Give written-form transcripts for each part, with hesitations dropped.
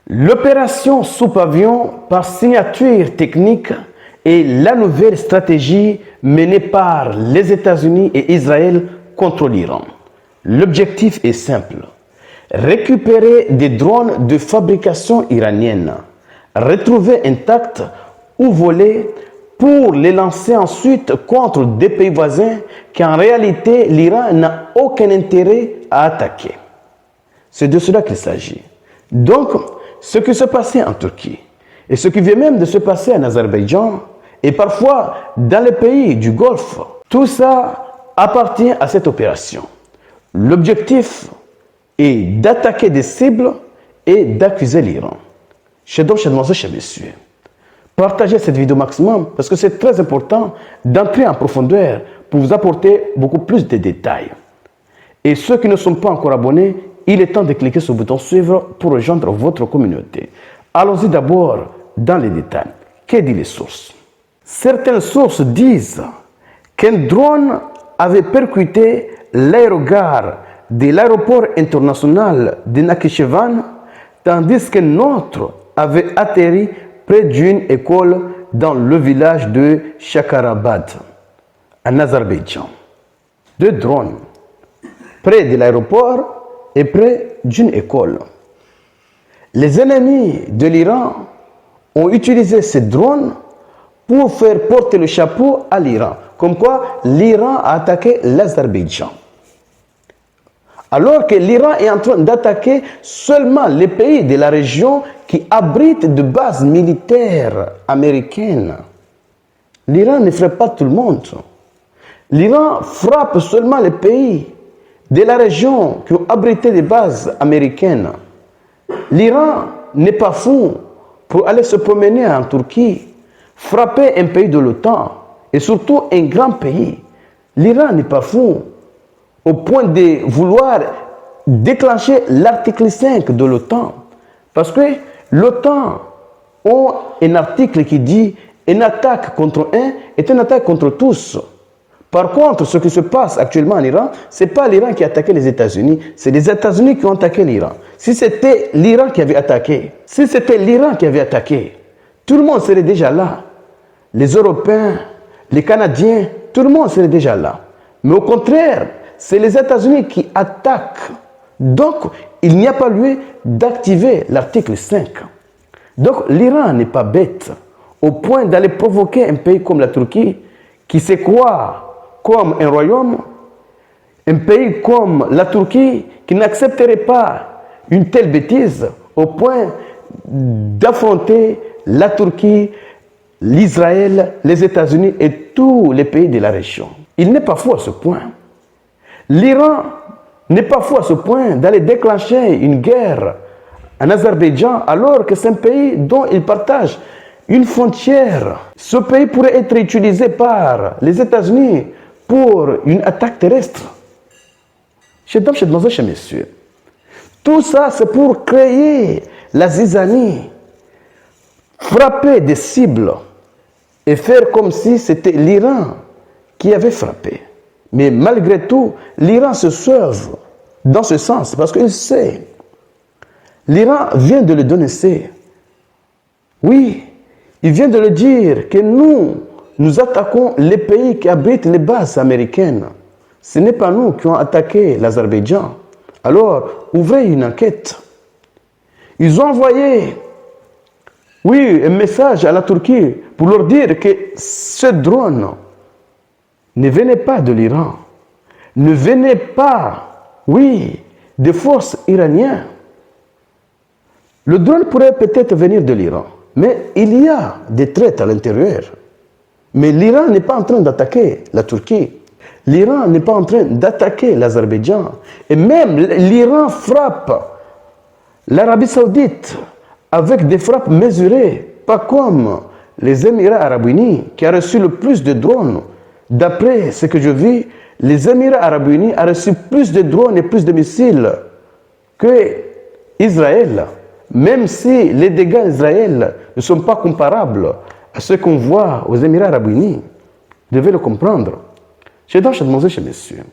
L'opération sous-pavillon par signature technique est la nouvelle stratégie menée par les États-Unis et Israël contre l'Iran. L'objectif est simple: récupérer des drones de fabrication iranienne, retrouver intacts ou volés pour les lancer ensuite contre des pays voisins qu'en réalité l'Iran n'a aucun intérêt à attaquer. C'est de cela qu'il s'agit. Donc, ce qui se passait en Turquie et ce qui vient même de se passer en Azerbaïdjan et parfois dans les pays du Golfe, tout ça appartient à cette opération. L'objectif est d'attaquer des cibles et d'accuser l'Iran. Chers mademoiselles, chers messieurs, partagez cette vidéo maximum parce que c'est très important d'entrer en profondeur pour vous apporter beaucoup plus de détails. Et ceux qui ne sont pas encore abonnés, il est temps de cliquer sur le bouton suivre pour rejoindre votre communauté. Allons-y d'abord dans les détails. Que disent les sources? Certaines sources disent qu'un drone avait percuté l'aérogare de l'aéroport international de Nakhchivan, tandis qu'un autre avait atterri près d'une école dans le village de Shakarabad, en Azerbaïdjan. Deux drones près de l'aéroport et près d'une école. Les ennemis de l'Iran ont utilisé ces drones pour faire porter le chapeau à l'Iran, comme quoi l'Iran a attaqué l'Azerbaïdjan. Alors que l'Iran est en train d'attaquer seulement les pays de la région qui abritent de bases militaires américaines. L'Iran ne ferait pas tout le monde. L'Iran frappe seulement les pays de la région qui ont abrité des bases américaines. L'Iran n'est pas fou pour aller se promener en Turquie, frapper un pays de l'OTAN et surtout un grand pays. L'Iran n'est pas fou au point de vouloir déclencher l'article 5 de l'OTAN. Parce que l'OTAN a un article qui dit une attaque contre un est une attaque contre tous. Par contre, ce qui se passe actuellement en Iran, ce n'est pas l'Iran qui a attaqué les États-Unis, c'est les États-Unis qui ont attaqué l'Iran. Si c'était l'Iran qui avait attaqué, tout le monde serait déjà là. Les Européens, les Canadiens, tout le monde serait déjà là. Mais au contraire, c'est les États-Unis qui attaquent. Donc, il n'y a pas lieu d'activer l'article 5. Donc, l'Iran n'est pas bête au point d'aller provoquer un pays comme la Turquie qui se croit comme un royaume, un pays comme la Turquie qui n'accepterait pas une telle bêtise au point d'affronter la Turquie, l'Israël, les États-Unis et tous les pays de la région. Il n'est pas fou à ce point. L'Iran n'est pas fou à ce point d'aller déclencher une guerre en Azerbaïdjan alors que c'est un pays dont il partage une frontière. Ce pays pourrait être utilisé par les États-Unis pour une attaque terrestre. Chers dames, chers demoiselles, chers messieurs, tout ça c'est pour créer la zizanie, frapper des cibles et faire comme si c'était l'Iran qui avait frappé. Mais malgré tout, l'Iran se sauve dans ce sens parce qu'il sait. L'Iran vient de le dénoncer. Oui, il vient de le dire que nous attaquons les pays qui abritent les bases américaines. Ce n'est pas nous qui avons attaqué l'Azerbaïdjan. Alors, ouvrez une enquête. Ils ont envoyé, oui, un message à la Turquie pour leur dire que ce drone ne venait pas de l'Iran, ne venait pas, oui, des forces iraniennes. Le drone pourrait peut-être venir de l'Iran, mais il y a des traites à l'intérieur. Mais l'Iran n'est pas en train d'attaquer la Turquie. L'Iran n'est pas en train d'attaquer l'Azerbaïdjan. Et même l'Iran frappe l'Arabie Saoudite avec des frappes mesurées, pas comme les Émirats Arabes Unis qui a reçu le plus de drones. D'après ce que je vis, les Émirats Arabes Unis ont reçu plus de drones et plus de missiles que Israël, même si les dégâts d'Israël ne sont pas comparables à ce qu'on voit aux Émirats Arabes Unis. Vous devez le comprendre. Chers dames, chers demoiselles, chers messieurs,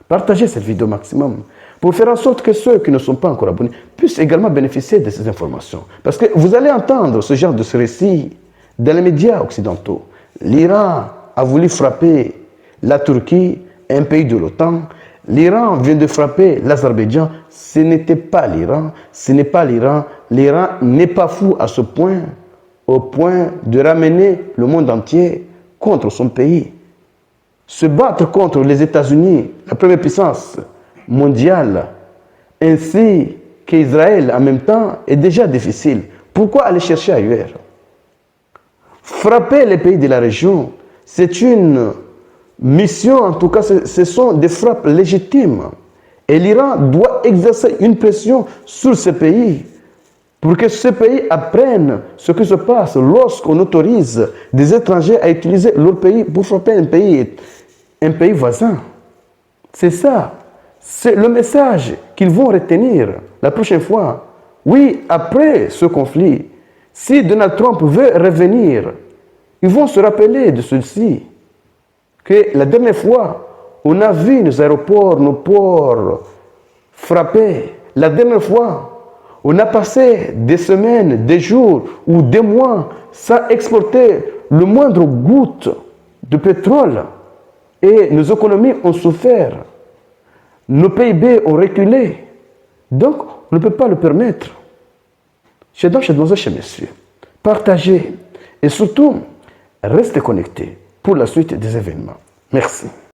Partagez cette vidéo au maximum pour faire en sorte que ceux qui ne sont pas encore abonnés puissent également bénéficier de ces informations. Parce que vous allez entendre ce genre de récit dans les médias occidentaux. L'Iran a voulu frapper la Turquie, un pays de l'OTAN. L'Iran vient de frapper l'Azerbaïdjan. Ce n'était pas l'Iran, ce n'est pas l'Iran. L'Iran n'est pas fou à ce point, au point de ramener le monde entier contre son pays. Se battre contre les États-Unis, la première puissance mondiale, ainsi qu'Israël en même temps, est déjà difficile. Pourquoi aller chercher ailleurs? Frapper les pays de la région, c'est une mission, en tout cas, ce sont des frappes légitimes. Et l'Iran doit exercer une pression sur ces pays pour que ces pays apprennent ce qui se passe lorsqu'on autorise des étrangers à utiliser leur pays pour frapper un pays voisin. C'est ça. C'est le message qu'ils vont retenir la prochaine fois. Oui, après ce conflit, si Donald Trump veut revenir, ils vont se rappeler de ceci. Que la dernière fois, on a vu nos aéroports, nos ports frappés. La dernière fois, on a passé des semaines, des jours ou des mois sans exporter le moindre goutte de pétrole. Et nos économies ont souffert. Nos PIB ont reculé. Donc, on ne peut pas le permettre. Chez mademoiselles, chez messieurs, partagez et surtout, restez connectés pour la suite des événements. Merci.